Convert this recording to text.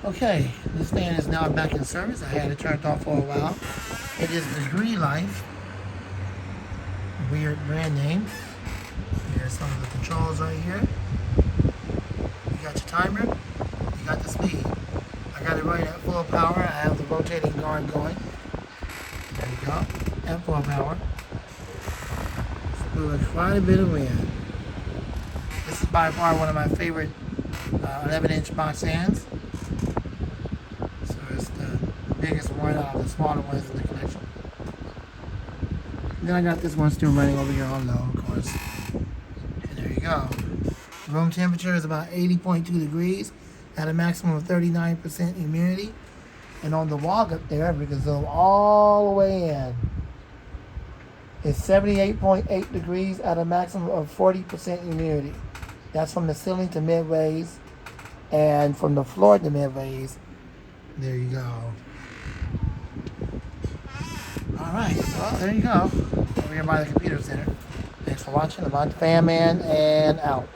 Okay, this fan is now back in service. I had it turned off for a while. It is Degree Life. Weird brand name. Here's some of the controls right here. You got your timer. You got the speed. I got it running at full power. I have the rotating guard going. There you go. At full power. It's blowing quite a bit of wind. This is by far one of my favorite 11-inch box fans. So it's the biggest one out of the smaller ones in the collection. Then I got this one still running over here on low, of course. And there you go. Room temperature is about 80.2 degrees at a maximum of 39% humidity. And on the wall up there, we can zoom all the way in. It's 78.8 degrees at a maximum of 40% humidity. That's from the ceiling to mid-raise, and from the floor to mid-raise. There you go. Alright, well, there you go. Over here by the computer center. Thanks for watching. I'm on Fan Man and out.